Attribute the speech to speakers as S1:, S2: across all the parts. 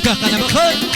S1: كخنا بخير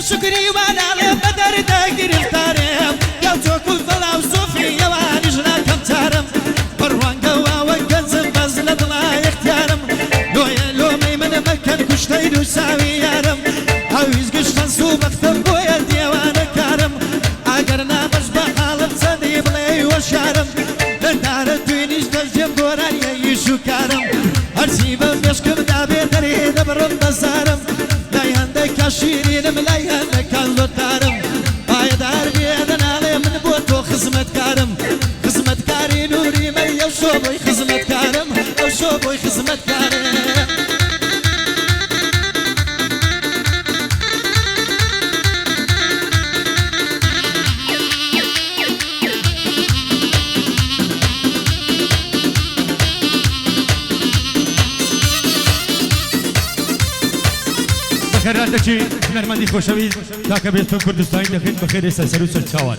S2: شكري وانا لبدر داقر التارم يا توكل ظلا وصوفي يا واني جنا كم تارم بروان قوا وقنزم بزلد لا يختارم لو يا لومي من مكان كشتين وساوي يارم عاوز قشتن سو مكتب بويا ديوانا كارم اقرنا مجبع حالم صدي بلاي وشارم لدار الدوينيش دلجم بوران يعيش شکارم هرچی بم بشکم دابه دری دبرم بزارم لای هندک شیرینم لای هندک لطارم پایدار بیدن آلی من بو تو خدمتکارم خدمتکاری نوری می او شو بوی خدمتکارم او شو بوی خدمتکارم
S1: خیرات دچی هنرمندی خوشوی تا که بیستون کردستانی دخیل بخیر سر و سرچاوان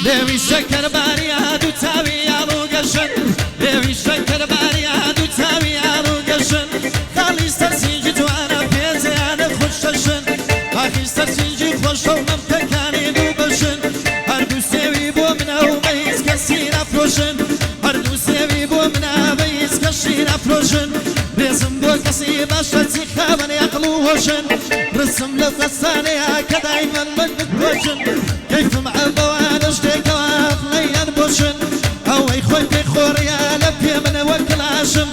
S2: لێوی شەکەر باریاد و چاوی یاڵ و گەشن لێوی شەکەر باریاد و چاوی یاڵ و گەشن خاڵی سەرسینجی جوانە پێنجیانە خوشەشن ئاخی سەرسینجی خۆشە و مەمتەکانی دوو بەشن هەردوو سێوی بۆ منە و بەهیچ کەسی نەفرۆشن هەردوو سێوی بۆ منە بەهیچ کەشی نەفرۆشن ڕێزم بۆ کەسی باشە چی خاوەن عەقڵ و هۆشن ڕسم لە فەسانەیە کە دایمەن من بتۆشن کەیفم عەبەوانە شتێکەوە فڵەیان بۆشن ئەوەی خۆی پێی خۆڕیا لە پێ منەوە کلاشم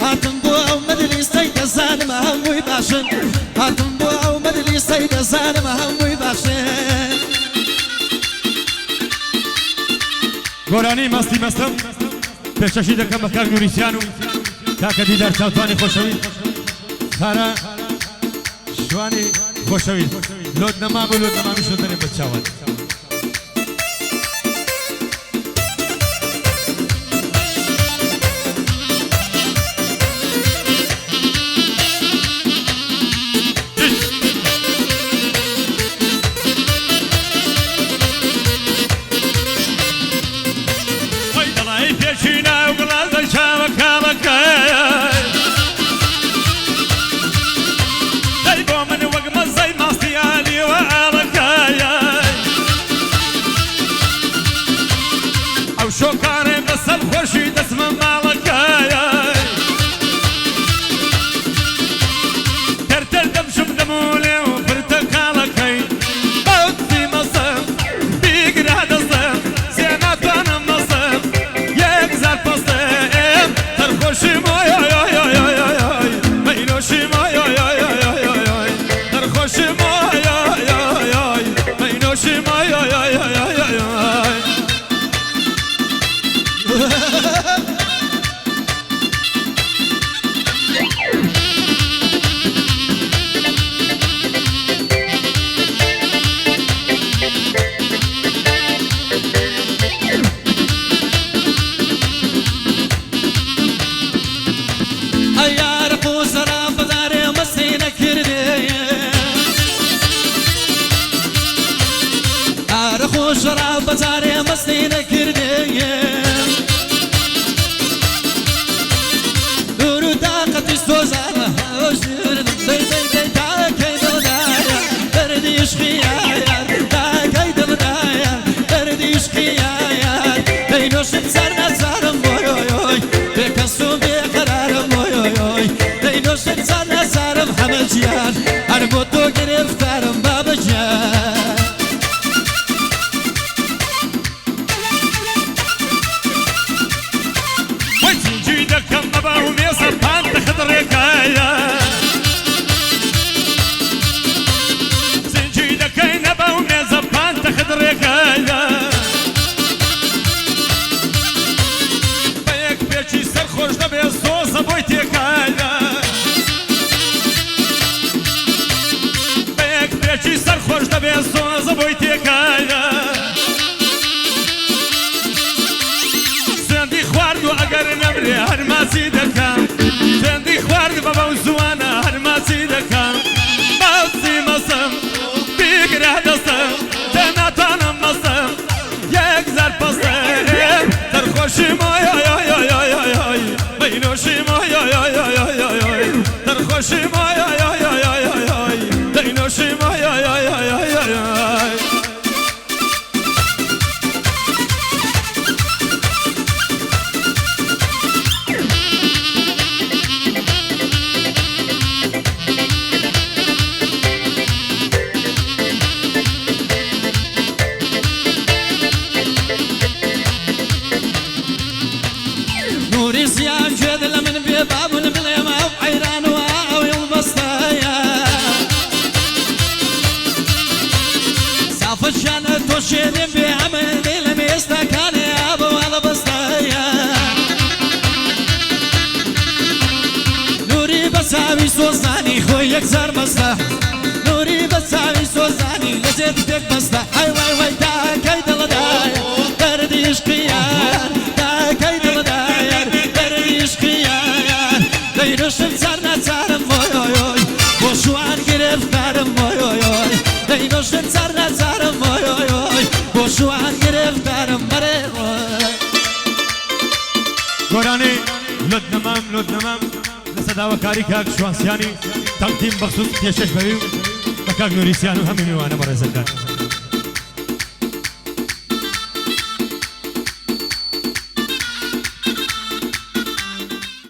S2: هاتم بۆ ئەو مەجلیسەی دەزانم هەمووی باشن هاتم بۆ ئەو مەجلیسەی دەزانم هەمووی باشن
S1: گۆرانی مەستی مەستم پێشەشی دەکەم بە کاک نوریسیان و کاکە دیدار چاوتوانی خۆشەوی خارە شوانی خۆشەوی لۆت نەما بۆ لۆت نەمامیشۆ دەرێ بە چاوان شۆکارێ بەسەر خۆشی دەچمە ماڵەکایە تەرتەر دەمشم دەمولێ و پرتەکاڵەکەی بەوتی مەسم بیگرا دەستم سێ ناتوانم مەسم یەک زار پەستم تەرخۆشیم مەینۆشیم تەرخۆشیم مەینۆشیم
S2: شراب بزاري مستينا كردية دورو طاقة استوزانة وشير دي دي دي تاكي دلدايا بردي يشخيايا تاكي دلدايا بردي يشخيايا دينوش بزارنا زارم بويوي بكسو بقرارم بويوي دينوش بزارنا زارم حمل بەچاوی سۆزانی خۆی یەکجار مەستە نووری بەچاوی سۆزانی لە جێت پێک بەستە ئای وای وای تاکەی دڵدایە دەردی عشقیان تاکەی دڵدایە دەردی عشقیان دەیرۆشم چار ناچارم وای وای وای بۆ شوان گرفتارم وای وای وای دەیرۆشم چار ناچارم وای وای وای بۆ شوان گرفتارم بەرێ وای
S1: گۆرانێ لۆت نەمام لە سەداوەکاری کاک شوانسیانی تەقدیم بەخصوص پێشەش بەوی و بە کاک نووریسیان و هەموو میوانە بەڕێزەکان